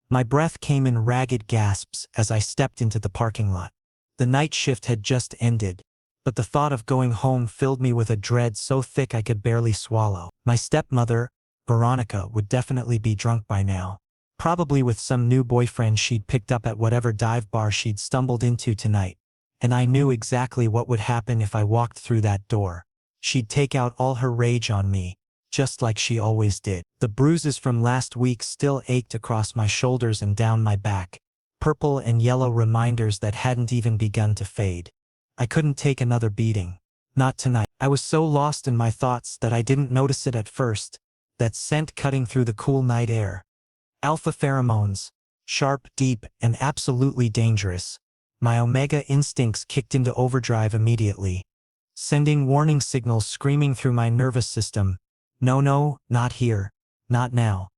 My breath came in ragged gasps as I stepped into the parking lot. The night shift had just ended, but the thought of going home filled me with a dread so thick I could barely swallow. My stepmother, Veronica, would definitely be drunk by now. Probably with some new boyfriend she'd picked up at whatever dive bar she'd stumbled into tonight. And I knew exactly what would happen if I walked through that door. She'd take out all her rage on me, just like she always did. The bruises from last week still ached across my shoulders and down my back, purple and yellow reminders that hadn't even begun to fade. I couldn't take another beating. Not tonight. I was so lost in my thoughts that I didn't notice it at first, that scent cutting through the cool night air. Alpha pheromones, sharp, deep, and absolutely dangerous. My omega instincts kicked into overdrive immediately, sending warning signals screaming through my nervous system. No, not here. Not now.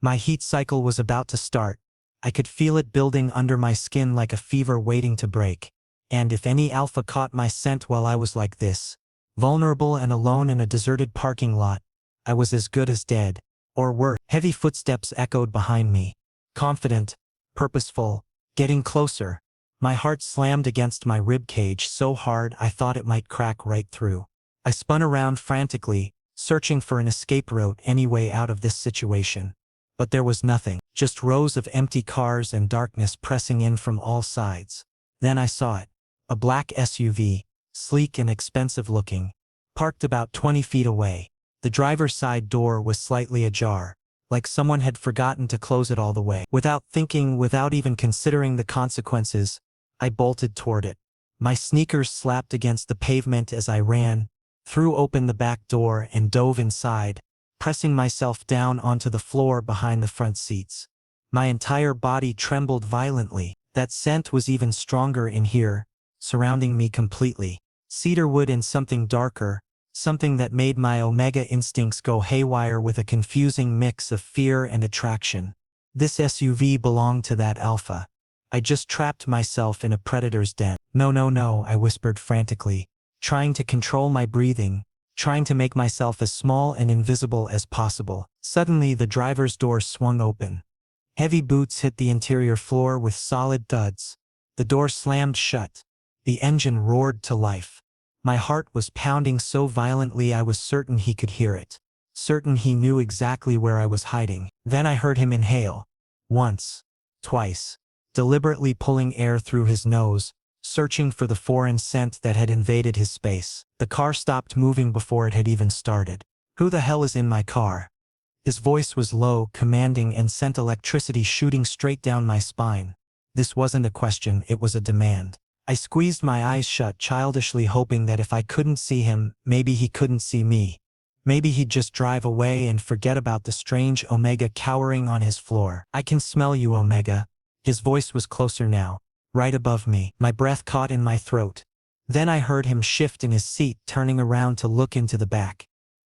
My heat cycle was about to start. I could feel it building under my skin like a fever waiting to break. And if any alpha caught my scent while I was like this, vulnerable and alone in a deserted parking lot, I was as good as dead. Or worse. Heavy footsteps echoed behind me. Confident, purposeful, getting closer. My heart slammed against my rib cage so hard I thought it might crack right through. I spun around frantically, searching for an escape route any way out of this situation. But there was nothing, just rows of empty cars and darkness pressing in from all sides. Then I saw it. A black SUV, sleek and expensive looking, parked about 20 feet away. The driver's side door was slightly ajar, like someone had forgotten to close it all the way. Without thinking, without even considering the consequences, I bolted toward it. My sneakers slapped against the pavement as I ran, threw open the back door and dove inside, pressing myself down onto the floor behind the front seats. My entire body trembled violently. That scent was even stronger in here, surrounding me completely. Cedarwood and something darker, something that made my omega instincts go haywire with a confusing mix of fear and attraction. This SUV belonged to that alpha. I just trapped myself in a predator's den. No, I whispered frantically, trying to control my breathing, trying to make myself as small and invisible as possible. Suddenly the driver's door swung open. Heavy boots hit the interior floor with solid thuds. The door slammed shut. The engine roared to life. My heart was pounding so violently I was certain he could hear it. Certain he knew exactly where I was hiding. Then I heard him inhale. Once. Twice. Deliberately pulling air through his nose, searching for the foreign scent that had invaded his space. The car stopped moving before it had even started. Who the hell is in my car? His voice was low, commanding, and sent electricity shooting straight down my spine. This wasn't a question, it was a demand. I squeezed my eyes shut, childishly hoping that if I couldn't see him, maybe he couldn't see me. Maybe he'd just drive away and forget about the strange Omega cowering on his floor. I can smell you, Omega. His voice was closer now, right above me. My breath caught in my throat. Then I heard him shift in his seat, turning around to look into the back.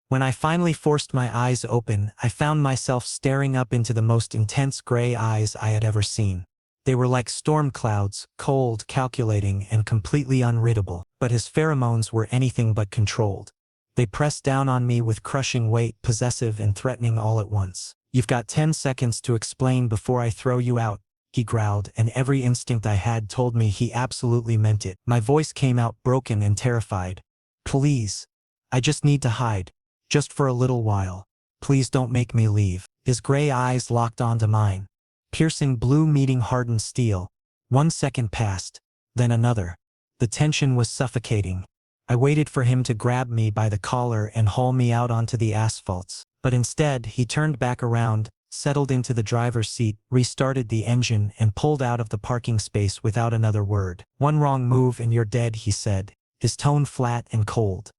When I finally forced my eyes open, I found myself staring up into the most intense gray eyes I had ever seen. They were like storm clouds, cold, calculating, and completely unreadable. But his pheromones were anything but controlled. They pressed down on me with crushing weight, possessive and threatening all at once. "You've got 10 seconds to explain before I throw you out," he growled, and every instinct I had told me he absolutely meant it. My voice came out broken and terrified. "Please. I just need to hide. Just for a little while. Please don't make me leave." His gray eyes locked onto mine. Piercing blue meeting hardened steel. 1 second passed. Then another. The tension was suffocating. I waited for him to grab me by the collar and haul me out onto the asphalts. But instead, he turned back around, settled into the driver's seat, restarted the engine, and pulled out of the parking space without another word. "One wrong move and you're dead," he said, his tone flat and cold.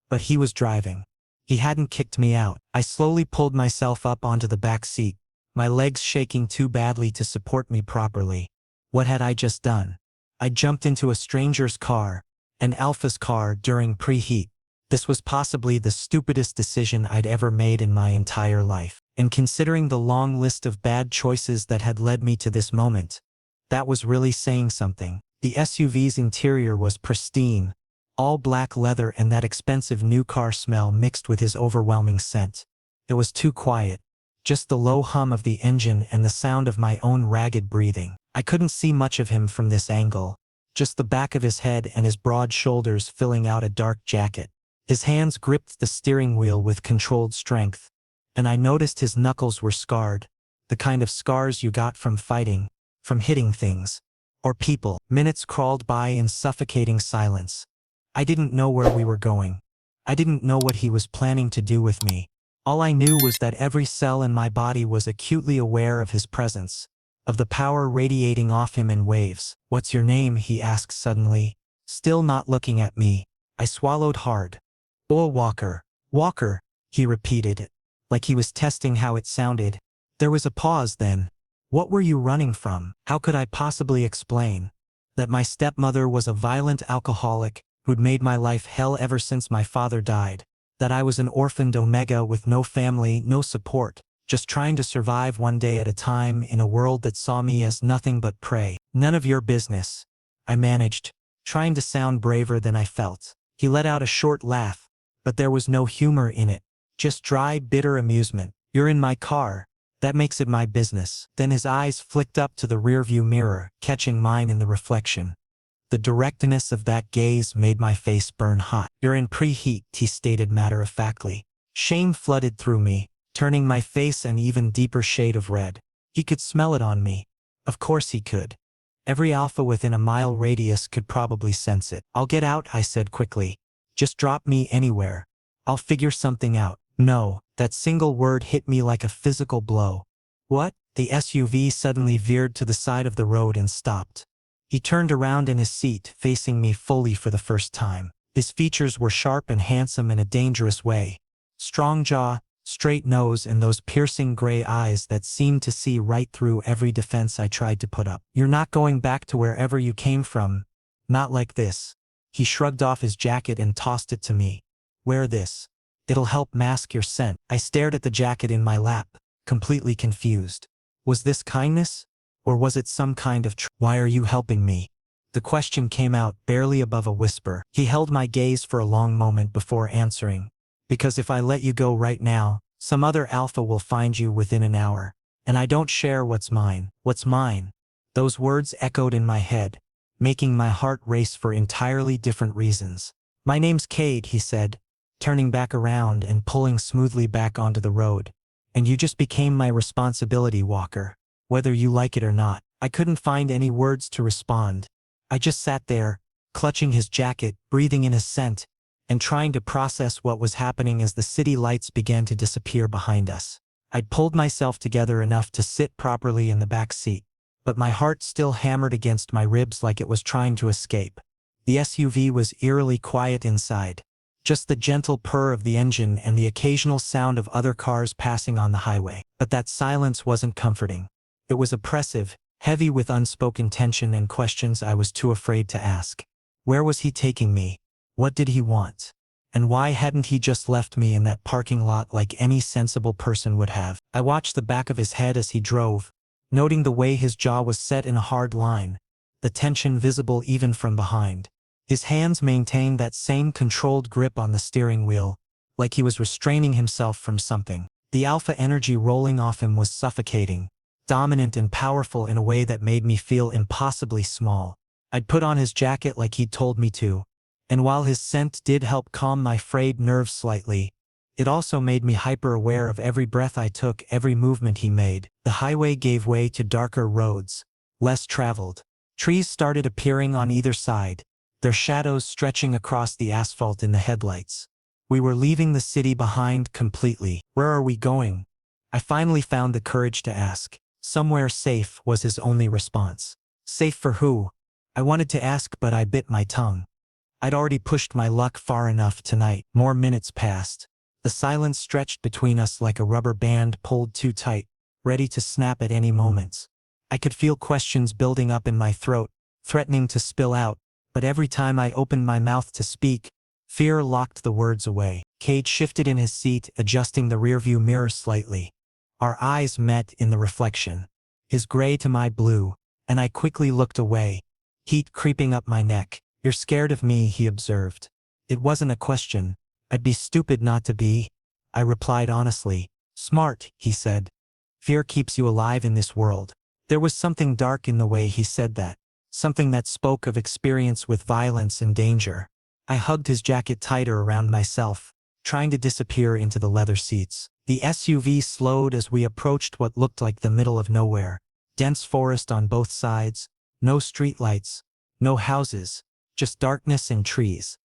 But he was driving. He hadn't kicked me out. I slowly pulled myself up onto the back seat, my legs shaking too badly to support me properly. What had I just done? I jumped into a stranger's car, an alpha's car, during preheat. This was possibly the stupidest decision I'd ever made in my entire life. And considering the long list of bad choices that had led me to this moment, that was really saying something. The SUV's interior was pristine, all black leather, and that expensive new car smell mixed with his overwhelming scent. It was too quiet, just the low hum of the engine and the sound of my own ragged breathing. I couldn't see much of him from this angle, just the back of his head and his broad shoulders filling out a dark jacket. His hands gripped the steering wheel with controlled strength, and I noticed his knuckles were scarred, the kind of scars you got from fighting, from hitting things, or people. Minutes crawled by in suffocating silence. I didn't know where we were going. I didn't know what he was planning to do with me. All I knew was that every cell in my body was acutely aware of his presence, of the power radiating off him in waves. "What's your name?" he asked suddenly, still not looking at me. I swallowed hard. "Oh, Walker." "Walker," he repeated it, like he was testing how it sounded. There was a pause then. "What were you running from?" How could I possibly explain that my stepmother was a violent alcoholic who'd made my life hell ever since my father died? That I was an orphaned Omega with no family, no support, just trying to survive one day at a time in a world that saw me as nothing but prey? "None of your business," I managed, trying to sound braver than I felt. He let out a short laugh, but there was no humor in it, just dry, bitter amusement. "You're in my car. That makes it my business." Then his eyes flicked up to the rearview mirror, catching mine in the reflection. The directness of that gaze made my face burn hot. "You're in preheat," he stated matter-of-factly. Shame flooded through me, turning my face an even deeper shade of red. He could smell it on me. Of course he could. Every alpha within a mile radius could probably sense it. "I'll get out," I said quickly. "Just drop me anywhere. I'll figure something out." "No." That single word hit me like a physical blow. "What?" The SUV suddenly veered to the side of the road and stopped. He turned around in his seat, facing me fully for the first time. His features were sharp and handsome in a dangerous way. Strong jaw, straight nose, and those piercing gray eyes that seemed to see right through every defense I tried to put up. "You're not going back to wherever you came from. Not like this." He shrugged off his jacket and tossed it to me. "Wear this. It'll help mask your scent." I stared at the jacket in my lap, completely confused. Was this kindness? Or was it some kind of "Why are you helping me?" The question came out barely above a whisper. He held my gaze for a long moment before answering. "Because if I let you go right now, some other alpha will find you within an hour. And I don't share what's mine." "What's mine?" Those words echoed in my head, making my heart race for entirely different reasons. "My name's Cade," he said, turning back around and pulling smoothly back onto the road. "And you just became my responsibility, Walker. Whether you like it or not." I couldn't find any words to respond. I just sat there, clutching his jacket, breathing in his scent, and trying to process what was happening as the city lights began to disappear behind us. I'd pulled myself together enough to sit properly in the back seat, but my heart still hammered against my ribs like it was trying to escape. The SUV was eerily quiet inside, just the gentle purr of the engine and the occasional sound of other cars passing on the highway. But that silence wasn't comforting. It was oppressive, heavy with unspoken tension and questions I was too afraid to ask. Where was he taking me? What did he want? And why hadn't he just left me in that parking lot like any sensible person would have? I watched the back of his head as he drove, noting the way his jaw was set in a hard line, the tension visible even from behind. His hands maintained that same controlled grip on the steering wheel, like he was restraining himself from something. The alpha energy rolling off him was suffocating, dominant and powerful in a way that made me feel impossibly small. I'd put on his jacket like he'd told me to, and while his scent did help calm my frayed nerves slightly, it also made me hyper-aware of every breath I took, every movement he made. The highway gave way to darker roads, less traveled. Trees started appearing on either side, their shadows stretching across the asphalt in the headlights. We were leaving the city behind completely. "Where are we going?" I finally found the courage to ask. "Somewhere safe," was his only response. Safe for who? I wanted to ask, but I bit my tongue. I'd already pushed my luck far enough tonight. More minutes passed. The silence stretched between us like a rubber band pulled too tight, ready to snap at any moment. I could feel questions building up in my throat, threatening to spill out, but every time I opened my mouth to speak, fear locked the words away. Cade shifted in his seat, adjusting the rearview mirror slightly. Our eyes met in the reflection, his gray to my blue, and I quickly looked away, heat creeping up my neck. "You're scared of me," he observed. It wasn't a question. I'd be stupid not to be, I replied honestly. "Smart," he said. Fear keeps you alive in this world. There was something dark in the way he said that. Something that spoke of experience with violence and danger. I hugged his jacket tighter around myself, trying to disappear into the leather seats. The SUV slowed as we approached what looked like the middle of nowhere. Dense forest on both sides, no streetlights, no houses, just darkness and trees.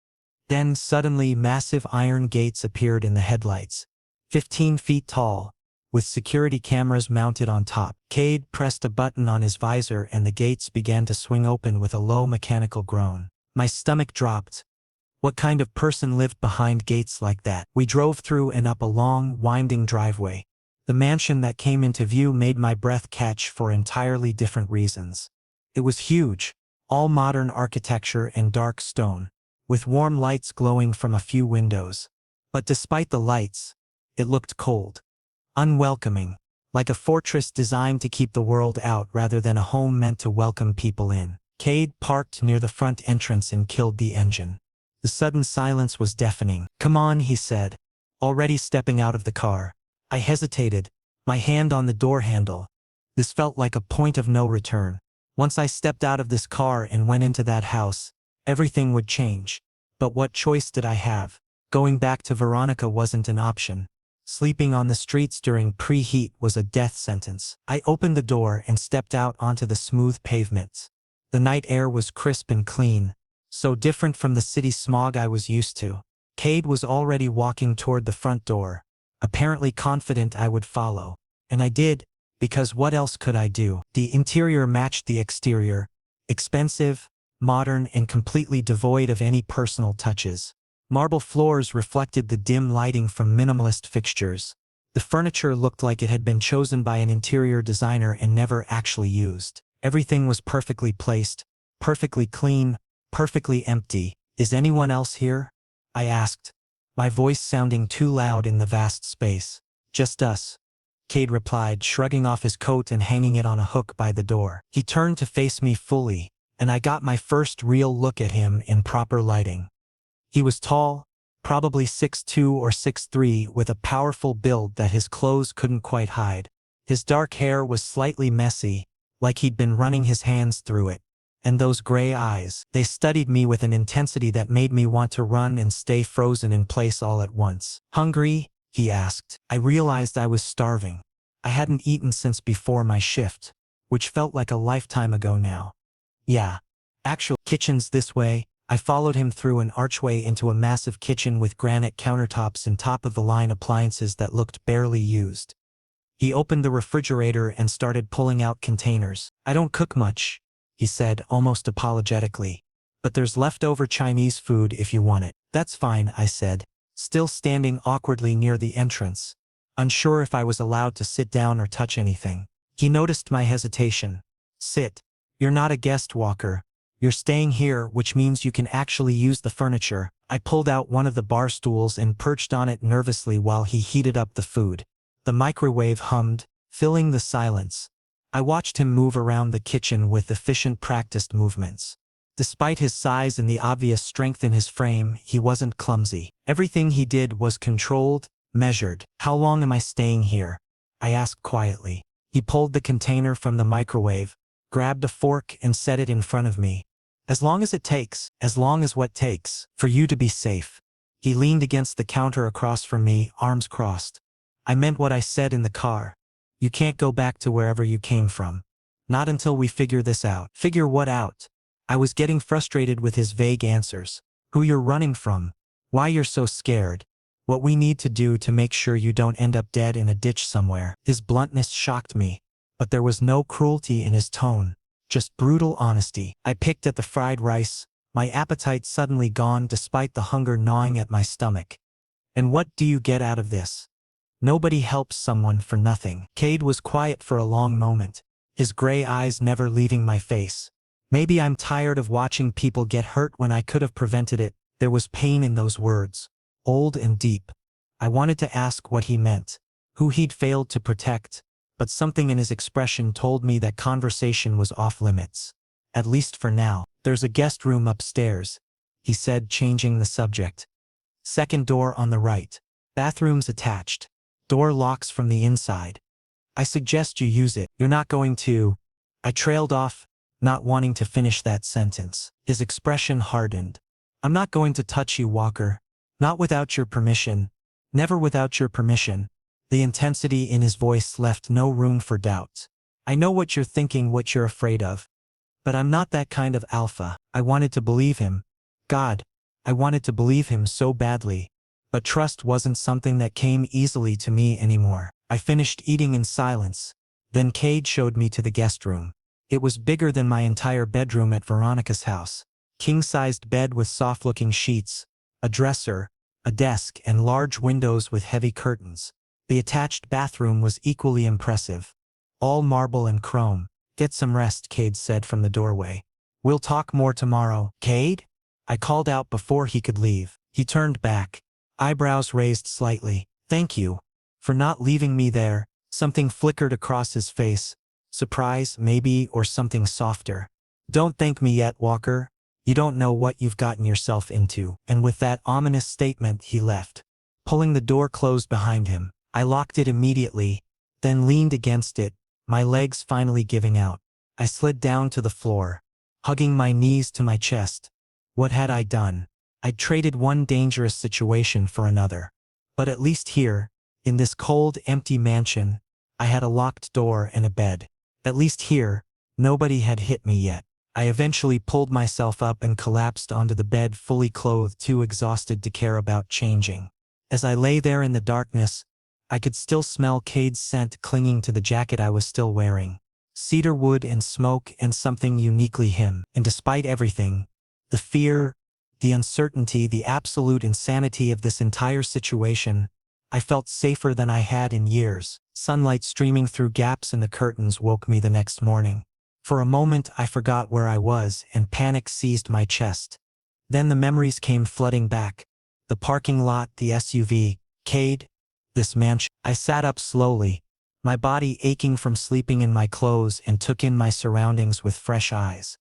Then suddenly massive iron gates appeared in the headlights, 15 feet tall, with security cameras mounted on top. Cade pressed a button on his visor and the gates began to swing open with a low mechanical groan. My stomach dropped. What kind of person lived behind gates like that? We drove through and up a long, winding driveway. The mansion that came into view made my breath catch for entirely different reasons. It was huge, all modern architecture and dark stone, with warm lights glowing from a few windows. But despite the lights, it looked cold, unwelcoming, like a fortress designed to keep the world out rather than a home meant to welcome people in. Cade parked near the front entrance and killed the engine. The sudden silence was deafening. "Come on," he said, already stepping out of the car. I hesitated, my hand on the door handle. This felt like a point of no return. Once I stepped out of this car and went into that house, everything would change. But what choice did I have? Going back to Veronica wasn't an option. Sleeping on the streets during preheat was a death sentence. I opened the door and stepped out onto the smooth pavements. The night air was crisp and clean, so different from the city smog I was used to. Cade was already walking toward the front door, apparently confident I would follow. And I did, because what else could I do? The interior matched the exterior, expensive, modern, and completely devoid of any personal touches. Marble floors reflected the dim lighting from minimalist fixtures. The furniture looked like it had been chosen by an interior designer and never actually used. Everything was perfectly placed, perfectly clean, perfectly empty. "Is anyone else here?" I asked, my voice sounding too loud in the vast space. "Just us," Cade replied, shrugging off his coat and hanging it on a hook by the door. He turned to face me fully, and I got my first real look at him in proper lighting. He was tall, probably 6'2" or 6'3", with a powerful build that his clothes couldn't quite hide. His dark hair was slightly messy, like he'd been running his hands through it. And those gray eyes, they studied me with an intensity that made me want to run and stay frozen in place all at once. "Hungry?" he asked. I realized I was starving. I hadn't eaten since before my shift, which felt like a lifetime ago now. "Yeah. Actual kitchen's this way." I followed him through an archway into a massive kitchen with granite countertops and top-of-the-line appliances that looked barely used. He opened the refrigerator and started pulling out containers. "I don't cook much," he said almost apologetically, "but there's leftover Chinese food if you want it." "That's fine," I said, still standing awkwardly near the entrance, unsure if I was allowed to sit down or touch anything. He noticed my hesitation. "Sit. You're not a guest walker. You're staying here, which means you can actually use the furniture." I pulled out one of the bar stools and perched on it nervously while he heated up the food. The microwave hummed, filling the silence. I watched him move around the kitchen with efficient, practiced movements. Despite his size and the obvious strength in his frame, he wasn't clumsy. Everything he did was controlled, measured. "How long am I staying here?" I asked quietly. He pulled the container from the microwave, grabbed a fork and set it in front of me. "As long as it takes." "As long as what takes?" "For you to be safe." He leaned against the counter across from me, arms crossed. "I meant what I said in the car. You can't go back to wherever you came from. Not until we figure this out." "Figure what out?" I was getting frustrated with his vague answers. "Who you're running from. Why you're so scared. What we need to do to make sure you don't end up dead in a ditch somewhere." His bluntness shocked me, but there was no cruelty in his tone. Just brutal honesty. I picked at the fried rice, my appetite suddenly gone despite the hunger gnawing at my stomach. "And what do you get out of this? Nobody helps someone for nothing." Cade was quiet for a long moment, his gray eyes never leaving my face. Maybe I'm tired of watching people get hurt when I could have prevented it. There was pain in those words, old and deep. I wanted to ask what he meant, who he'd failed to protect, but something in his expression told me that conversation was off limits. At least for now. "There's a guest room upstairs," he said, changing the subject. "Second door on the right. Bathrooms attached. Door locks from the inside." I suggest you use it. You're not going to. I trailed off, not wanting to finish that sentence. His expression hardened. I'm not going to touch you, Walker. Not without your permission. Never without your permission. The intensity in his voice left no room for doubt. I know what you're thinking, what you're afraid of. But I'm not that kind of alpha. I wanted to believe him. God, I wanted to believe him so badly. But trust wasn't something that came easily to me anymore. I finished eating in silence. Then Cade showed me to the guest room. It was bigger than my entire bedroom at Veronica's house. King-sized bed with soft-looking sheets, a dresser, a desk, and large windows with heavy curtains. The attached bathroom was equally impressive. All marble and chrome. Get some rest, Cade said from the doorway. We'll talk more tomorrow. Cade? I called out before he could leave. He turned back, eyebrows raised slightly. Thank you. For not leaving me there. Something flickered across his face. Surprise, maybe, or something softer. Don't thank me yet, Walker. You don't know what you've gotten yourself into. And with that ominous statement, he left. Pulling the door closed behind him, I locked it immediately, then leaned against it, my legs finally giving out. I slid down to the floor, hugging my knees to my chest. What had I done? I'd traded one dangerous situation for another. But at least here, in this cold, empty mansion, I had a locked door and a bed. At least here, nobody had hit me yet. I eventually pulled myself up and collapsed onto the bed, fully clothed, too exhausted to care about changing. As I lay there in the darkness, I could still smell Cade's scent clinging to the jacket I was still wearing. Cedar wood and smoke and something uniquely him. And despite everything, the fear, the uncertainty, the absolute insanity of this entire situation, I felt safer than I had in years. Sunlight streaming through gaps in the curtains woke me the next morning. For a moment I forgot where I was and panic seized my chest. Then the memories came flooding back. The parking lot, the SUV, Cade, this mansion. I sat up slowly, my body aching from sleeping in my clothes, and took in my surroundings with fresh eyes.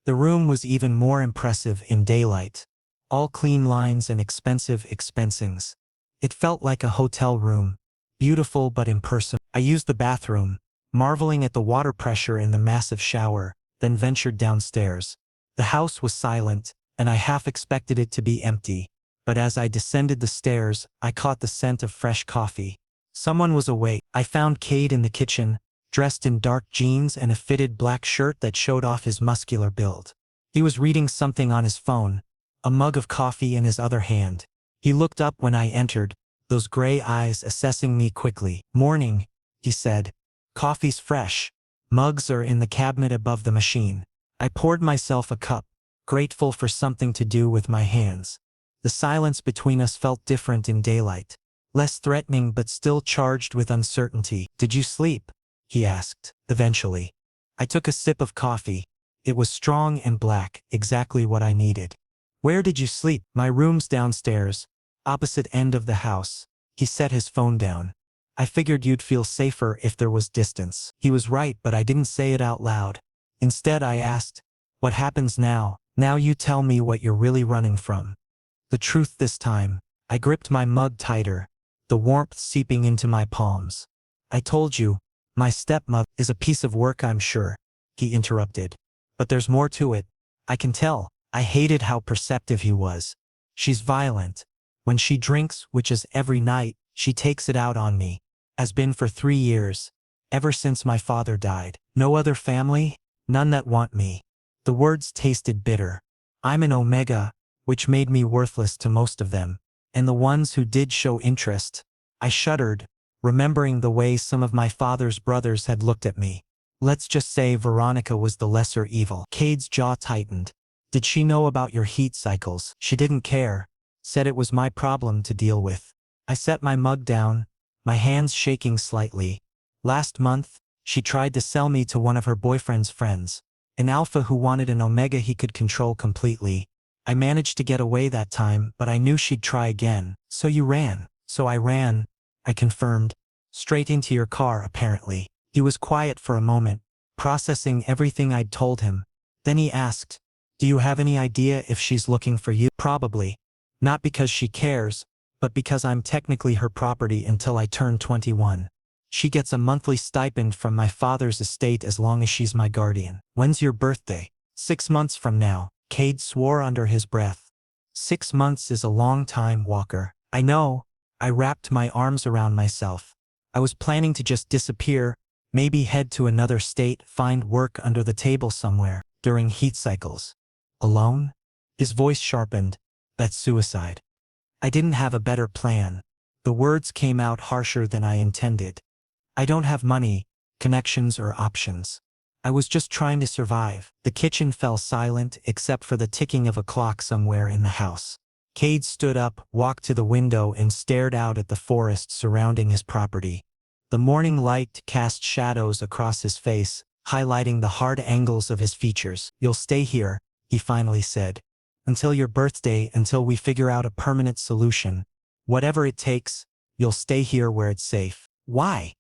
The room was even more impressive in daylight. All clean lines and expensive expensings. It felt like a hotel room, beautiful but impersonal. I used the bathroom, marveling at the water pressure in the massive shower, then ventured downstairs. The house was silent, and I half expected it to be empty. But as I descended the stairs, I caught the scent of fresh coffee. Someone was awake. I found Cade in the kitchen, dressed in dark jeans and a fitted black shirt that showed off his muscular build. He was reading something on his phone, a mug of coffee in his other hand. He looked up when I entered, those gray eyes assessing me quickly. Morning, he said. Coffee's fresh. Mugs are in the cabinet above the machine. I poured myself a cup, grateful for something to do with my hands. The silence between us felt different in daylight. Less threatening but still charged with uncertainty. Did you sleep? He asked, eventually. I took a sip of coffee. It was strong and black, exactly what I needed. Where did you sleep? My room's downstairs, opposite end of the house. He set his phone down. I figured you'd feel safer if there was distance. He was right, but I didn't say it out loud. Instead I asked, what happens now? Now you tell me what you're really running from. The truth this time. I gripped my mug tighter, the warmth seeping into my palms. I told you, my stepmother is a piece of work, I'm sure, he interrupted. But there's more to it. I can tell. I hated how perceptive he was. She's violent. When she drinks, which is every night, she takes it out on me. Has been for 3 years. Ever since my father died. No other family? None that want me. The words tasted bitter. I'm an omega, which made me worthless to most of them. And the ones who did show interest. I shuddered, remembering the way some of my father's brothers had looked at me. Let's just say Veronica was the lesser evil. Cade's jaw tightened. Did she know about your heat cycles? She didn't care. Said it was my problem to deal with. I set my mug down, my hands shaking slightly. Last month, she tried to sell me to one of her boyfriend's friends. An alpha who wanted an omega he could control completely. I managed to get away that time, but I knew she'd try again. So you ran. So I ran, I confirmed. Straight into your car, apparently. He was quiet for a moment, processing everything I'd told him. Then he asked, do you have any idea if she's looking for you? Probably. Not because she cares, but because I'm technically her property until I turn 21. She gets a monthly stipend from my father's estate as long as she's my guardian. When's your birthday? 6 months from now, Cade swore under his breath. 6 months is a long time, Walker. I know. I wrapped my arms around myself. I was planning to just disappear, maybe head to another state, find work under the table somewhere, during heat cycles. Alone? His voice sharpened. That's suicide. I didn't have a better plan. The words came out harsher than I intended. I don't have money, connections or options. I was just trying to survive. The kitchen fell silent except for the ticking of a clock somewhere in the house. Cade stood up, walked to the window and stared out at the forest surrounding his property. The morning light cast shadows across his face, highlighting the hard angles of his features. You'll stay here, he finally said. Until your birthday, until we figure out a permanent solution. Whatever it takes, you'll stay here where it's safe. Why?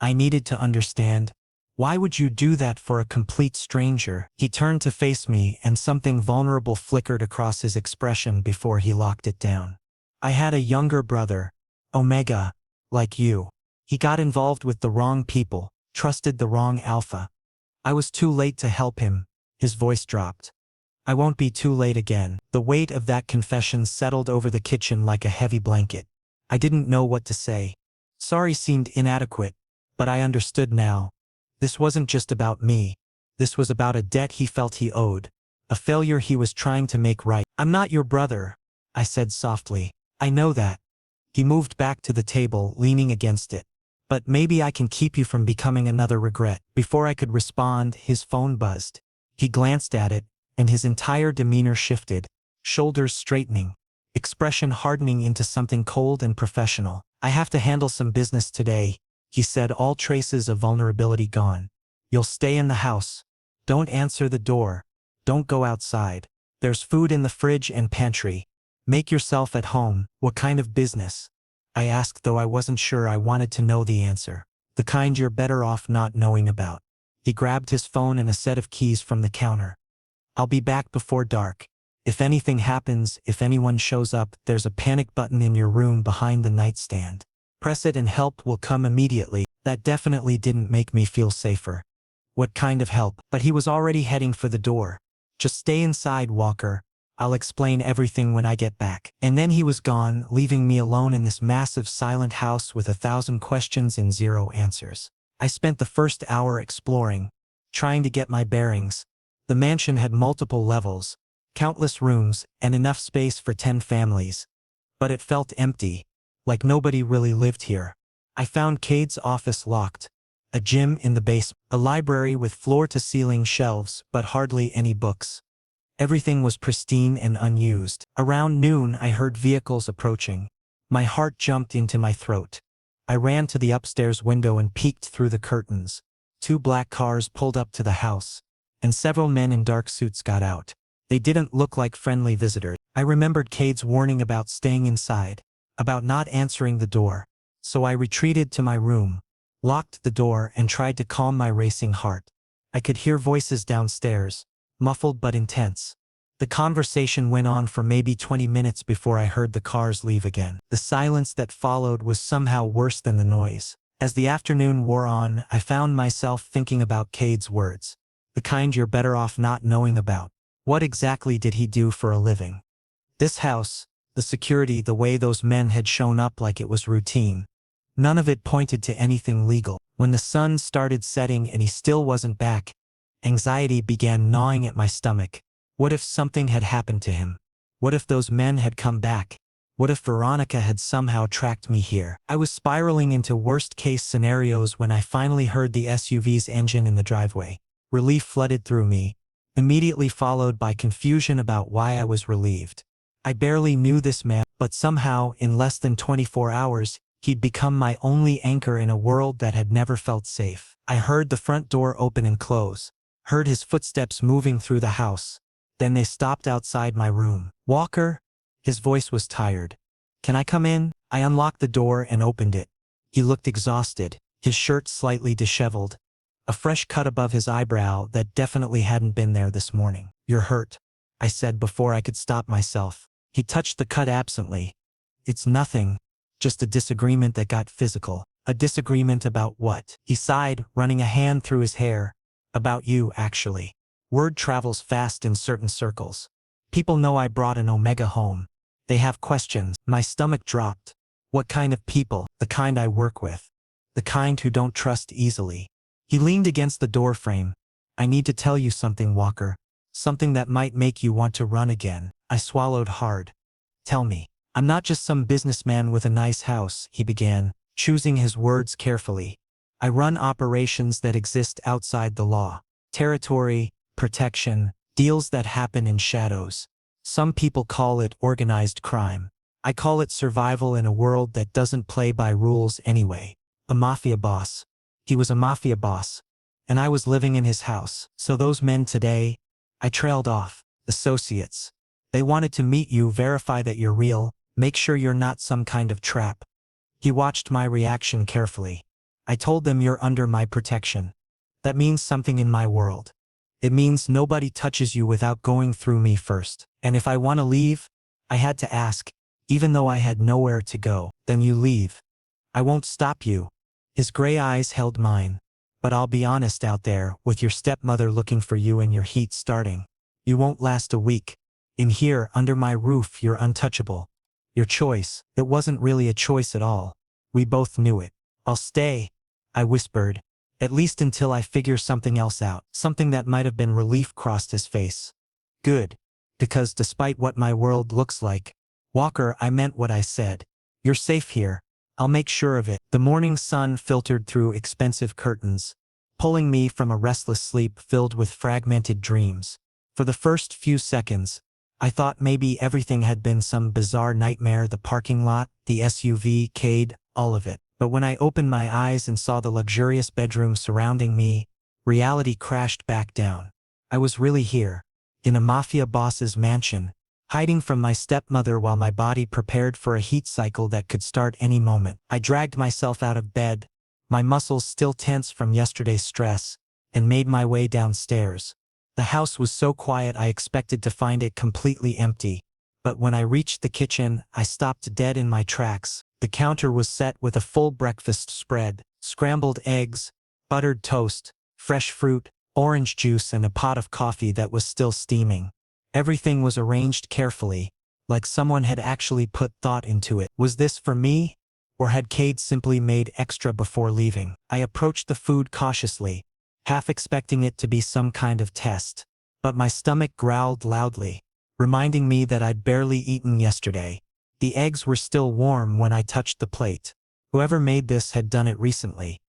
I needed to understand. Why would you do that for a complete stranger? He turned to face me and something vulnerable flickered across his expression before he locked it down. I had a younger brother, Omega, like you. He got involved with the wrong people, trusted the wrong alpha. I was too late to help him. His voice dropped. I won't be too late again. The weight of that confession settled over the kitchen like a heavy blanket. I didn't know what to say. Sorry seemed inadequate, but I understood now. This wasn't just about me. This was about a debt he felt he owed, a failure he was trying to make right. I'm not your brother, I said softly. I know that. He moved back to the table, leaning against it. But maybe I can keep you from becoming another regret. Before I could respond, his phone buzzed. He glanced at it, and his entire demeanor shifted, shoulders straightening, expression hardening into something cold and professional. I have to handle some business today, he said, all traces of vulnerability gone. You'll stay in the house. Don't answer the door. Don't go outside. There's food in the fridge and pantry. Make yourself at home. What kind of business? I asked, though I wasn't sure I wanted to know the answer. The kind you're better off not knowing about. He grabbed his phone and a set of keys from the counter. I'll be back before dark. If anything happens, if anyone shows up, there's a panic button in your room behind the nightstand. Press it and help will come immediately. That definitely didn't make me feel safer. What kind of help? But he was already heading for the door. Just stay inside, Walker. I'll explain everything when I get back. And then he was gone, leaving me alone in this massive silent house with 1,000 questions and 0 answers. I spent the first hour exploring, trying to get my bearings. The mansion had multiple levels, countless rooms, and enough space for 10 families. But it felt empty, like nobody really lived here. I found Cade's office locked, a gym in the basement, a library with floor-to-ceiling shelves, but hardly any books. Everything was pristine and unused. Around noon, I heard vehicles approaching. My heart jumped into my throat. I ran to the upstairs window and peeked through the curtains. 2 black cars pulled up to the house, and several men in dark suits got out. They didn't look like friendly visitors. I remembered Cade's warning about staying inside, about not answering the door. So I retreated to my room, locked the door and tried to calm my racing heart. I could hear voices downstairs, muffled but intense. The conversation went on for maybe 20 minutes before I heard the cars leave again. The silence that followed was somehow worse than the noise. As the afternoon wore on, I found myself thinking about Cade's words. The kind you're better off not knowing about. What exactly did he do for a living? This house, the security, the way those men had shown up like it was routine. None of it pointed to anything legal. When the sun started setting and he still wasn't back, anxiety began gnawing at my stomach. What if something had happened to him? What if those men had come back? What if Veronica had somehow tracked me here? I was spiraling into worst-case scenarios when I finally heard the SUV's engine in the driveway. Relief flooded through me, immediately followed by confusion about why I was relieved. I barely knew this man, but somehow, in less than 24 hours, he'd become my only anchor in a world that had never felt safe. I heard the front door open and close, heard his footsteps moving through the house. Then they stopped outside my room. Walker? His voice was tired. Can I come in? I unlocked the door and opened it. He looked exhausted, his shirt slightly disheveled, a fresh cut above his eyebrow that definitely hadn't been there this morning. You're hurt, I said before I could stop myself. He touched the cut absently. It's nothing, just a disagreement that got physical. A disagreement about what? He sighed, running a hand through his hair. About you, actually. Word travels fast in certain circles. People know I brought an Omega home. They have questions. My stomach dropped. What kind of people? The kind I work with. The kind who don't trust easily. He leaned against the door frame. I need to tell you something, Walker. Something that might make you want to run again. I swallowed hard. Tell me. I'm not just some businessman with a nice house, he began, choosing his words carefully. I run operations that exist outside the law. Territory, protection, deals that happen in shadows. Some people call it organized crime. I call it survival in a world that doesn't play by rules anyway. A mafia boss. He was a mafia boss. And I was living in his house. So those men today, I trailed off. Associates. They wanted to meet you, verify that you're real, make sure you're not some kind of trap. He watched my reaction carefully. I told them you're under my protection. That means something in my world. It means nobody touches you without going through me first. And if I want to leave, I had to ask, even though I had nowhere to go. Then you leave. I won't stop you. His gray eyes held mine. But I'll be honest, out there, with your stepmother looking for you and your heat starting. You won't last a week. In here, under my roof, you're untouchable. Your choice, it wasn't really a choice at all. We both knew it. I'll stay, I whispered. At least until I figure something else out. Something that might have been relief crossed his face. Good. Because despite what my world looks like, Walker, I meant what I said. You're safe here. I'll make sure of it. The morning sun filtered through expensive curtains, pulling me from a restless sleep filled with fragmented dreams. For the first few seconds, I thought maybe everything had been some bizarre nightmare, the parking lot, the SUV, Cade, all of it. But when I opened my eyes and saw the luxurious bedroom surrounding me, reality crashed back down. I was really here, in a mafia boss's mansion, hiding from my stepmother while my body prepared for a heat cycle that could start any moment. I dragged myself out of bed, my muscles still tense from yesterday's stress, and made my way downstairs. The house was so quiet I expected to find it completely empty. But when I reached the kitchen, I stopped dead in my tracks. The counter was set with a full breakfast spread, scrambled eggs, buttered toast, fresh fruit, orange juice, and a pot of coffee that was still steaming. Everything was arranged carefully, like someone had actually put thought into it. Was this for me? Or had Cade simply made extra before leaving? I approached the food cautiously, half expecting it to be some kind of test. But my stomach growled loudly, reminding me that I'd barely eaten yesterday. The eggs were still warm when I touched the plate. Whoever made this had done it recently.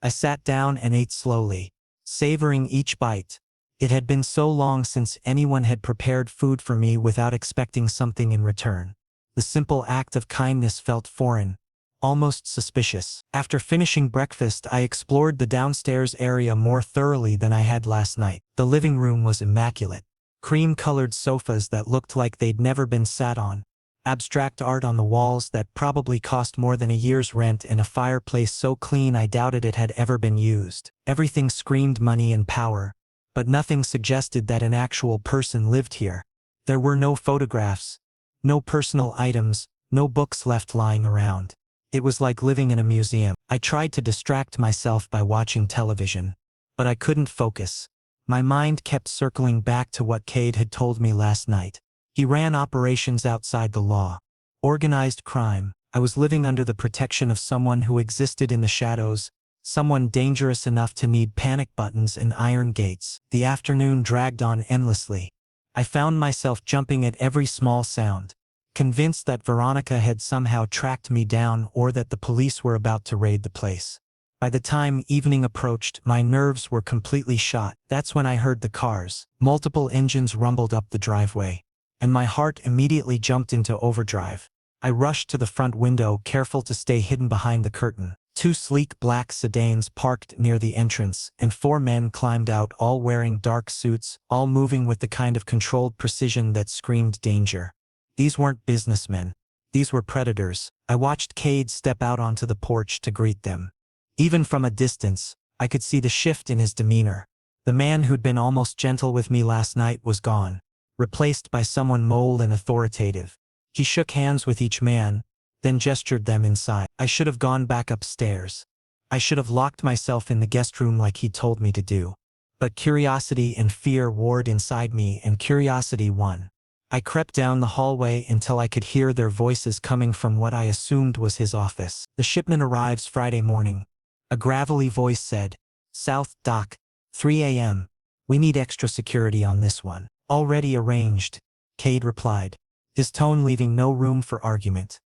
I sat down and ate slowly, savoring each bite. It had been so long since anyone had prepared food for me without expecting something in return. The simple act of kindness felt foreign, almost suspicious. After finishing breakfast, I explored the downstairs area more thoroughly than I had last night. The living room was immaculate. Cream-colored sofas that looked like they'd never been sat on. Abstract art on the walls that probably cost more than a year's rent, and a fireplace so clean I doubted it had ever been used. Everything screamed money and power, but nothing suggested that an actual person lived here. There were no photographs, no personal items, no books left lying around. It was like living in a museum. I tried to distract myself by watching television, but I couldn't focus. My mind kept circling back to what Cade had told me last night. He ran operations outside the law. Organized crime. I was living under the protection of someone who existed in the shadows, someone dangerous enough to need panic buttons and iron gates. The afternoon dragged on endlessly. I found myself jumping at every small sound, convinced that Veronica had somehow tracked me down or that the police were about to raid the place. By the time evening approached, my nerves were completely shot. That's when I heard the cars. Multiple engines rumbled up the driveway, and my heart immediately jumped into overdrive. I rushed to the front window, careful to stay hidden behind the curtain. Two sleek black sedans parked near the entrance, and four men climbed out, all wearing dark suits, all moving with the kind of controlled precision that screamed danger. These weren't businessmen. These were predators. I watched Cade step out onto the porch to greet them. Even from a distance, I could see the shift in his demeanor. The man who'd been almost gentle with me last night was gone, replaced by someone mold and authoritative. He shook hands with each man, then gestured them inside. I should have gone back upstairs. I should have locked myself in the guest room like he told me to do. But curiosity and fear warred inside me, and curiosity won. I crept down the hallway until I could hear their voices coming from what I assumed was his office. The shipment arrives Friday morning. A gravelly voice said, South Dock, 3 a.m. We need extra security on this one. Already arranged, Cade replied, his tone leaving no room for argument.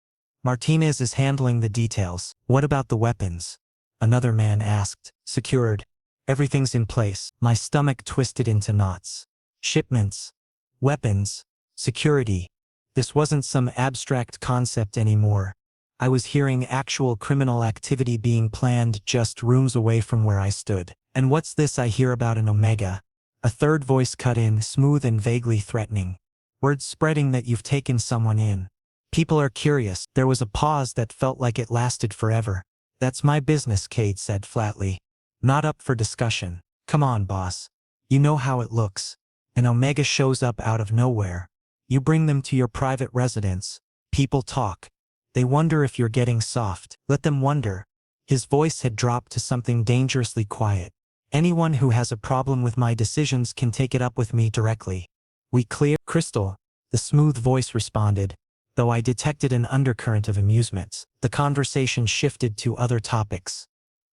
Martinez is handling the details. What about the weapons? Another man asked. Secured. Everything's in place. My stomach twisted into knots. Shipments. Weapons. Security. This wasn't some abstract concept anymore. I was hearing actual criminal activity being planned just rooms away from where I stood. And what's this I hear about an Omega? A third voice cut in, smooth and vaguely threatening. Word's spreading that you've taken someone in. People are curious. There was a pause that felt like it lasted forever. That's my business, Cade said flatly. Not up for discussion. Come on, boss. You know how it looks. An Omega shows up out of nowhere. You bring them to your private residence. People talk. They wonder if you're getting soft. Let them wonder. His voice had dropped to something dangerously quiet. Anyone who has a problem with my decisions can take it up with me directly. We clear? Crystal, the smooth voice responded, though I detected an undercurrent of amusement. The conversation shifted to other topics.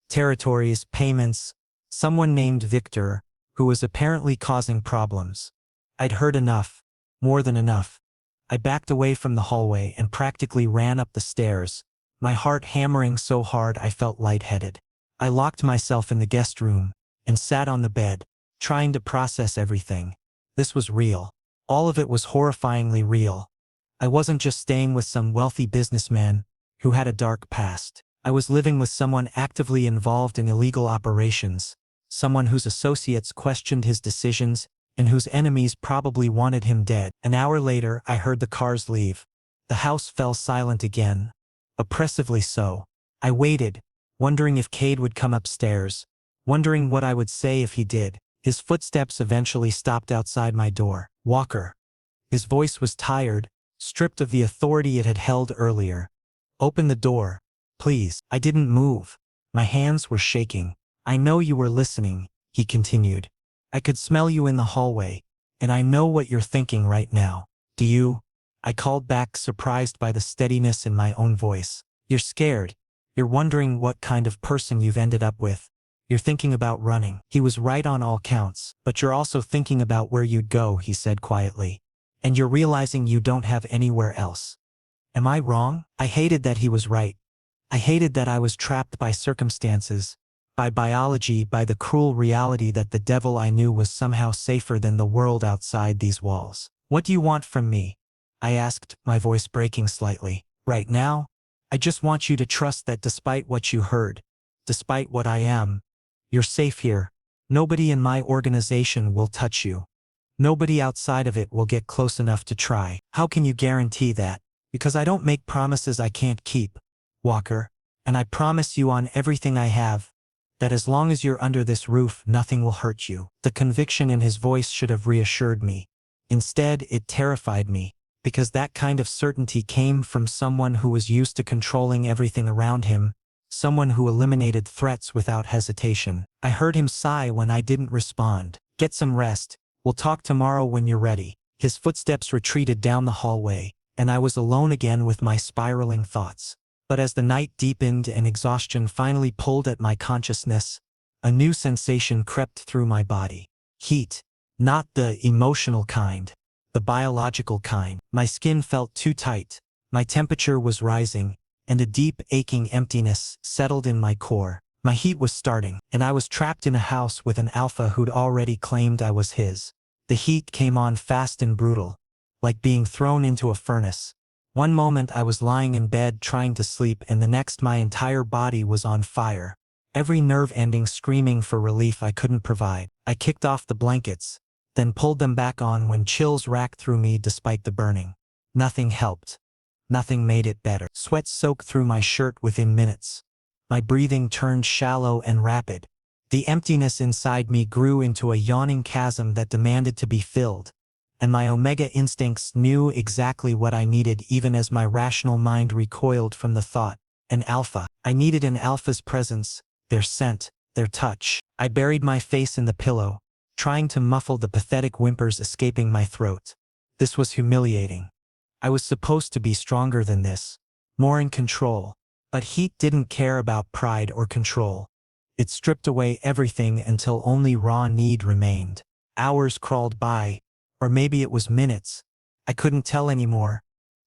Territories, payments, someone named Victor, who was apparently causing problems. I'd heard enough. More than enough. I backed away from the hallway and practically ran up the stairs, my heart hammering so hard I felt lightheaded. I locked myself in the guest room and sat on the bed, trying to process everything. This was real. All of it was horrifyingly real. I wasn't just staying with some wealthy businessman who had a dark past. I was living with someone actively involved in illegal operations, someone whose associates questioned his decisions and whose enemies probably wanted him dead. An hour later, I heard the cars leave. The house fell silent again. Oppressively so. I waited, wondering if Cade would come upstairs, wondering what I would say if he did. His footsteps eventually stopped outside my door. Walker. His voice was tired, stripped of the authority it had held earlier. Open the door, please. I didn't move. My hands were shaking. I know you were listening, he continued. I could smell you in the hallway, and I know what you're thinking right now. Do you? I called back, surprised by the steadiness in my own voice. You're scared. You're wondering what kind of person you've ended up with. You're thinking about running. He was right on all counts. But you're also thinking about where you'd go, he said quietly. And you're realizing you don't have anywhere else. Am I wrong? I hated that he was right. I hated that I was trapped by circumstances, by biology, by the cruel reality that the devil I knew was somehow safer than the world outside these walls. What do you want from me? I asked, my voice breaking slightly. Right now, I just want you to trust that despite what you heard, despite what I am, you're safe here. Nobody in my organization will touch you. Nobody outside of it will get close enough to try. How can you guarantee that? Because I don't make promises I can't keep, Walker. And I promise you on everything I have, that as long as you're under this roof, nothing will hurt you. The conviction in his voice should have reassured me. Instead, it terrified me, because that kind of certainty came from someone who was used to controlling everything around him, someone who eliminated threats without hesitation. I heard him sigh when I didn't respond. Get some rest. We'll talk tomorrow when you're ready. His footsteps retreated down the hallway, and I was alone again with my spiraling thoughts. But as the night deepened and exhaustion finally pulled at my consciousness, a new sensation crept through my body. Heat. Not the emotional kind, the biological kind. My skin felt too tight, my temperature was rising, and a deep, aching emptiness settled in my core. My heat was starting, and I was trapped in a house with an alpha who'd already claimed I was his. The heat came on fast and brutal, like being thrown into a furnace. One moment I was lying in bed trying to sleep, and the next my entire body was on fire. Every nerve ending screaming for relief I couldn't provide. I kicked off the blankets, then pulled them back on when chills racked through me despite the burning. Nothing helped. Nothing made it better. Sweat soaked through my shirt within minutes. My breathing turned shallow and rapid. The emptiness inside me grew into a yawning chasm that demanded to be filled. and my Omega instincts knew exactly what I needed even as my rational mind recoiled from the thought. An alpha. I needed an alpha's presence, their scent, their touch. I buried my face in the pillow, trying to muffle the pathetic whimpers escaping my throat. This was humiliating. I was supposed to be stronger than this, more in control. But heat didn't care about pride or control. It stripped away everything until only raw need remained. Hours crawled by, or maybe it was minutes. I couldn't tell anymore.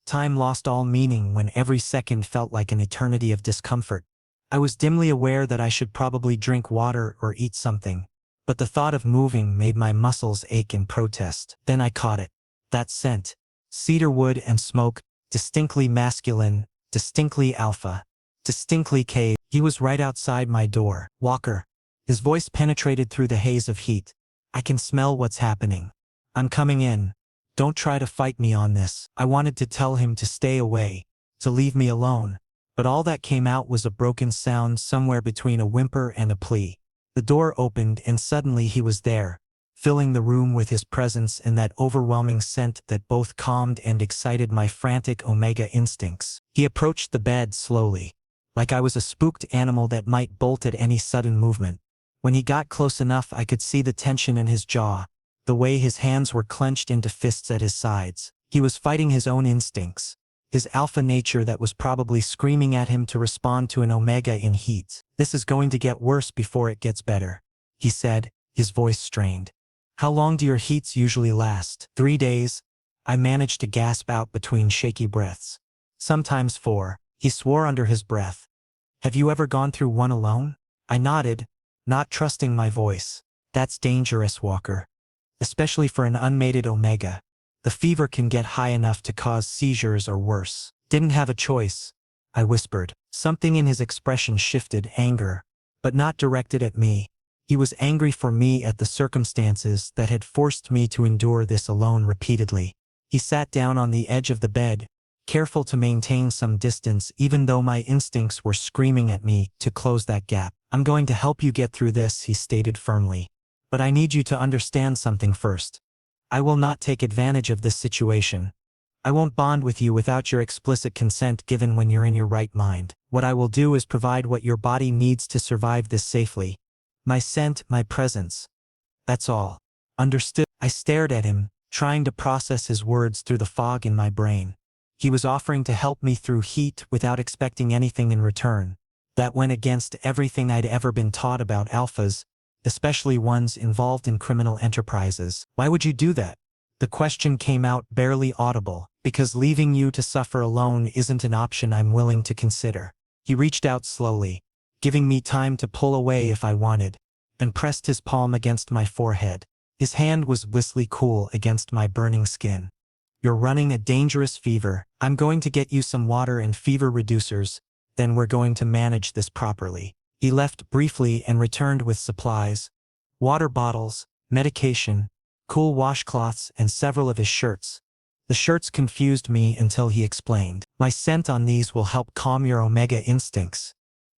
Time lost all meaning when every second felt like an eternity of discomfort. I was dimly aware that I should probably drink water or eat something, but the thought of moving made my muscles ache in protest. Then I caught it. That scent. Cedar wood and smoke, distinctly masculine, distinctly alpha, distinctly K. He was right outside my door. Walker. His voice penetrated through the haze of heat. I can smell what's happening. I'm coming in. Don't try to fight me on this. I wanted to tell him to stay away, to leave me alone, but all that came out was a broken sound somewhere between a whimper and a plea. The door opened and suddenly he was there, filling the room with his presence and that overwhelming scent that both calmed and excited my frantic Omega instincts. He approached the bed slowly, like I was a spooked animal that might bolt at any sudden movement. When he got close enough, I could see the tension in his jaw, the way his hands were clenched into fists at his sides. He was fighting his own instincts, his alpha nature that was probably screaming at him to respond to an Omega in heat. This is going to get worse before it gets better, he said, his voice strained. How long do your heats usually last? 3 days, I managed to gasp out between shaky breaths. Sometimes 4, he swore under his breath. Have you ever gone through one alone? I nodded, not trusting my voice. That's dangerous, Walker. Especially for an unmated Omega. The fever can get high enough to cause seizures or worse. Didn't have a choice, I whispered. Something in his expression shifted, anger, but not directed at me. He was angry for me at the circumstances that had forced me to endure this alone repeatedly. He sat down on the edge of the bed, careful to maintain some distance even though my instincts were screaming at me to close that gap. I'm going to help you get through this, he stated firmly. But I need you to understand something first. I will not take advantage of this situation. I won't bond with you without your explicit consent given when you're in your right mind. What I will do is provide what your body needs to survive this safely. My scent, my presence. That's all. Understood? I stared at him, trying to process his words through the fog in my brain. He was offering to help me through heat without expecting anything in return. That went against everything I'd ever been taught about alphas, especially ones involved in criminal enterprises. Why would you do that? The question came out barely audible. Because leaving you to suffer alone isn't an option I'm willing to consider. He reached out slowly, giving me time to pull away if I wanted, and pressed his palm against my forehead. His hand was blissfully cool against my burning skin. You're running a dangerous fever. I'm going to get you some water and fever reducers, then we're going to manage this properly. He left briefly and returned with supplies, water bottles, medication, cool washcloths, and several of his shirts. The shirts confused me until he explained. My scent on these will help calm your Omega instincts.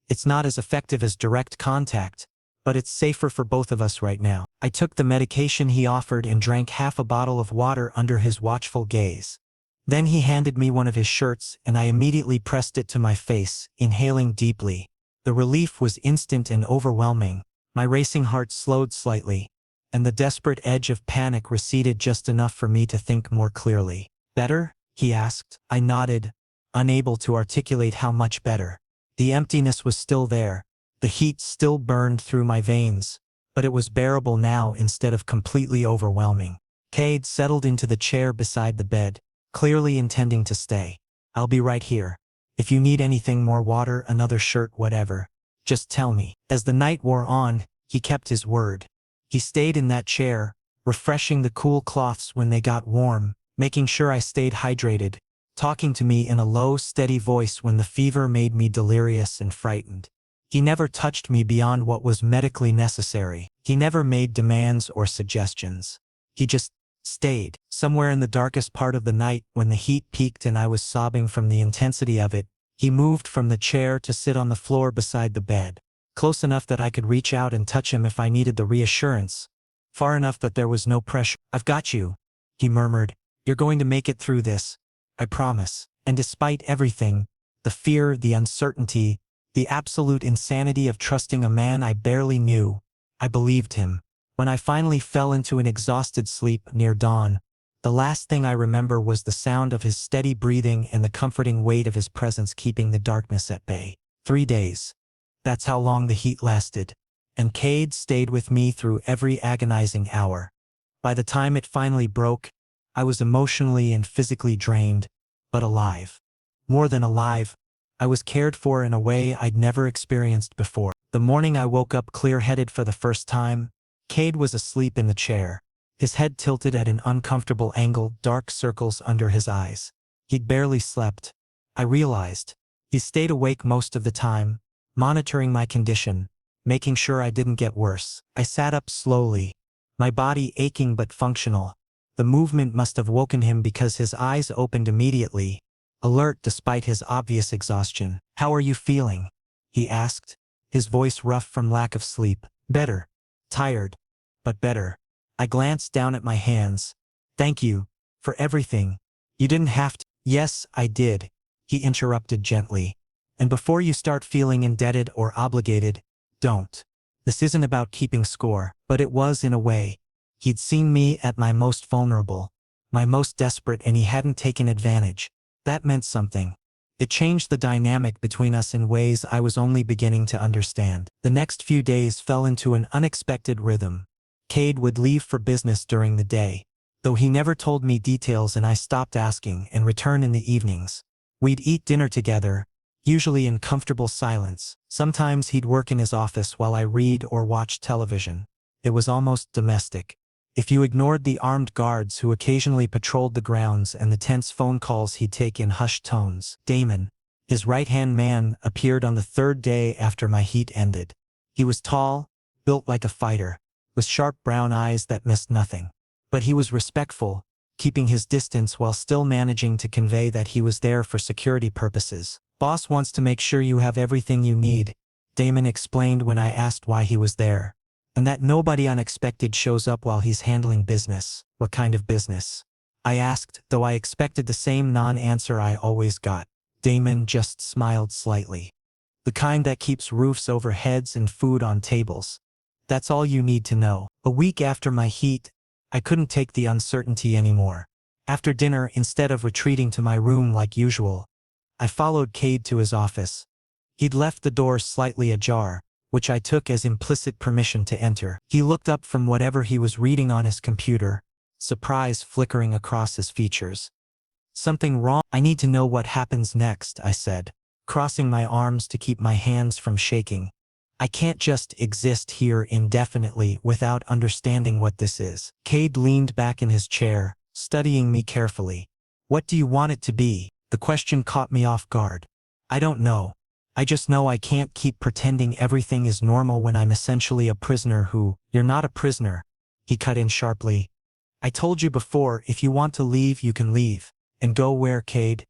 It's not as effective as direct contact, but it's safer for both of us right now. I took the medication he offered and drank half a bottle of water under his watchful gaze. Then he handed me one of his shirts and I immediately pressed it to my face, inhaling deeply. The relief was instant and overwhelming. My racing heart slowed slightly, and the desperate edge of panic receded just enough for me to think more clearly. Better? He asked. I nodded, unable to articulate how much better. The emptiness was still there. The heat still burned through my veins, but it was bearable now instead of completely overwhelming. Cade settled into the chair beside the bed, clearly intending to stay. I'll be right here. If you need anything, more water, another shirt, whatever, just tell me. As the night wore on, he kept his word. He stayed in that chair, refreshing the cool cloths when they got warm, making sure I stayed hydrated, talking to me in a low, steady voice when the fever made me delirious and frightened. He never touched me beyond what was medically necessary. He never made demands or suggestions. He just stayed. Somewhere in the darkest part of the night, when the heat peaked and I was sobbing from the intensity of it, he moved from the chair to sit on the floor beside the bed, close enough that I could reach out and touch him if I needed the reassurance, far enough that there was no pressure. I've got you, he murmured. "You're going to make it through this. I promise." And despite everything, the fear, the uncertainty, the absolute insanity of trusting a man I barely knew, I believed him. When I finally fell into an exhausted sleep near dawn, the last thing I remember was the sound of his steady breathing and the comforting weight of his presence keeping the darkness at bay. 3 days. That's how long the heat lasted. And Cade stayed with me through every agonizing hour. By the time it finally broke, I was emotionally and physically drained, but alive. More than alive, I was cared for in a way I'd never experienced before. The morning I woke up clear-headed for the first time, Cade was asleep in the chair, his head tilted at an uncomfortable angle, dark circles under his eyes. He'd barely slept, I realized. He stayed awake most of the time, monitoring my condition, making sure I didn't get worse. I sat up slowly, my body aching but functional. The movement must have woken him because his eyes opened immediately, alert despite his obvious exhaustion. "How are you feeling?" he asked, his voice rough from lack of sleep. "Better. Tired, but better." I glanced down at my hands. "Thank you for everything. You didn't have to." "Yes, I did," he interrupted gently. "And before you start feeling indebted or obligated, don't. This isn't about keeping score." But it was in a way. He'd seen me at my most vulnerable, my most desperate, and he hadn't taken advantage. That meant something. It changed the dynamic between us in ways I was only beginning to understand. The next few days fell into an unexpected rhythm. Cade would leave for business during the day, though he never told me details, and I stopped asking, and return in the evenings. We'd eat dinner together, usually in comfortable silence. Sometimes he'd work in his office while I read or watched television. It was almost domestic. If you ignored the armed guards who occasionally patrolled the grounds and the tense phone calls he'd take in hushed tones. Damon, his right-hand man, appeared on the 3rd day after my heat ended. He was tall, built like a fighter, with sharp brown eyes that missed nothing. But he was respectful, keeping his distance while still managing to convey that he was there for security purposes. "Boss wants to make sure you have everything you need," Damon explained when I asked why he was there. "And that nobody unexpected shows up while he's handling business." "What kind of business?" I asked, though I expected the same non-answer I always got. Damon just smiled slightly. "The kind that keeps roofs over heads and food on tables. That's all you need to know." A week after my heat, I couldn't take the uncertainty anymore. After dinner, instead of retreating to my room like usual, I followed Cade to his office. He'd left the door slightly ajar, which I took as implicit permission to enter. He looked up from whatever he was reading on his computer, surprise flickering across his features. "Something wrong?" "I need to know what happens next," I said, crossing my arms to keep my hands from shaking. "I can't just exist here indefinitely without understanding what this is." Cade leaned back in his chair, studying me carefully. "What do you want it to be?" The question caught me off guard. "I don't know. I just know I can't keep pretending everything is normal when I'm essentially a prisoner who—" "You're not a prisoner," he cut in sharply. "I told you before, if you want to leave, you can leave. And go where, Cade?"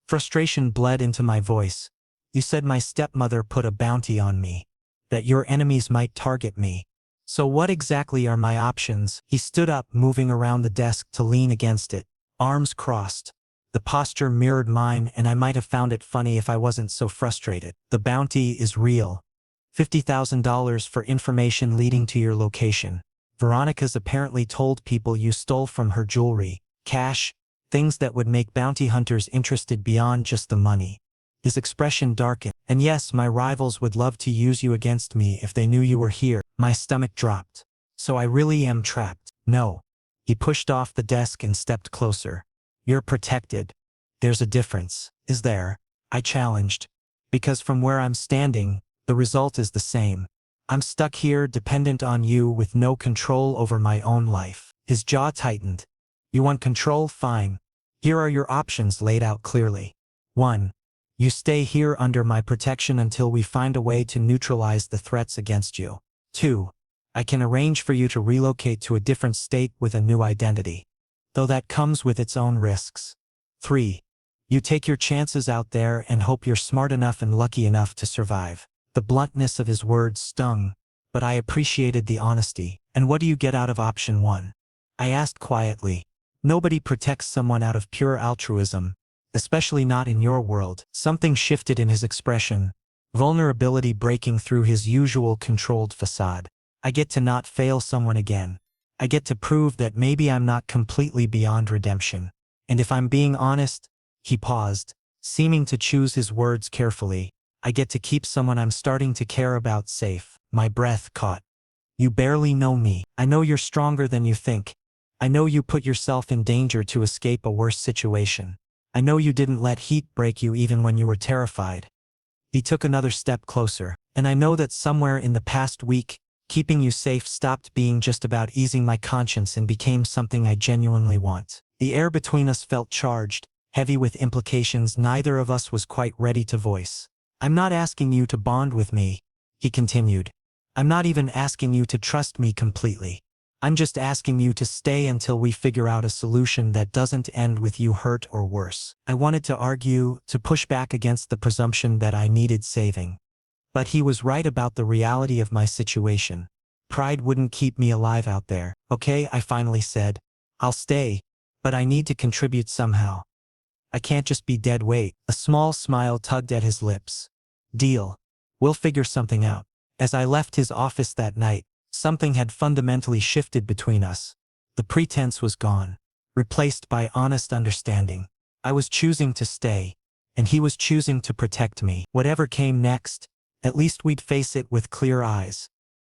Frustration bled into my voice. "You said my stepmother put a bounty on me, that your enemies might target me. So what exactly are my options?" He stood up, moving around the desk to lean against it, arms crossed. The posture mirrored mine, and I might have found it funny if I wasn't so frustrated. "The bounty is real. $50,000 for information leading to your location. Veronica's apparently told people you stole from her jewelry, cash, things that would make bounty hunters interested beyond just the money." His expression darkened. "And yes, my rivals would love to use you against me if they knew you were here." My stomach dropped. "So I really am trapped?" "No." He pushed off the desk and stepped closer. "You're protected." "There's a difference." "Is there?" I challenged. "Because from where I'm standing, the result is the same. I'm stuck here, dependent on you, with no control over my own life." His jaw tightened. "You want control? Fine. Here are your options laid out clearly. 1. You stay here under my protection until we find a way to neutralize the threats against you. 2. I can arrange for you to relocate to a different state with a new identity, though that comes with its own risks. 3. You take your chances out there and hope you're smart enough and lucky enough to survive." The bluntness of his words stung, but I appreciated the honesty. "And what do you get out of option 1? I asked quietly. Nobody protects someone out of pure altruism, especially not in your world. Something shifted in his expression, vulnerability breaking through his usual controlled facade. I get to not fail someone again. I get to prove that maybe I'm not completely beyond redemption. And if I'm being honest, he paused, seeming to choose his words carefully, I get to keep someone I'm starting to care about safe. My breath caught. You barely know me. I know you're stronger than you think. I know you put yourself in danger to escape a worse situation. I know you didn't let heat break you even when you were terrified. He took another step closer, and I know that somewhere in the past week, keeping you safe stopped being just about easing my conscience and became something I genuinely want. The air between us felt charged, heavy with implications neither of us was quite ready to voice. I'm not asking you to bond with me, he continued. I'm not even asking you to trust me completely. I'm just asking you to stay until we figure out a solution that doesn't end with you hurt or worse. I wanted to argue, to push back against the presumption that I needed saving. But he was right about the reality of my situation. Pride wouldn't keep me alive out there. Okay, I finally said. I'll stay, but I need to contribute somehow. I can't just be dead weight. A small smile tugged at his lips. Deal. We'll figure something out. As I left his office that night, something had fundamentally shifted between us. The pretense was gone, replaced by honest understanding. I was choosing to stay, and he was choosing to protect me. Whatever came next, at least we'd face it with clear eyes.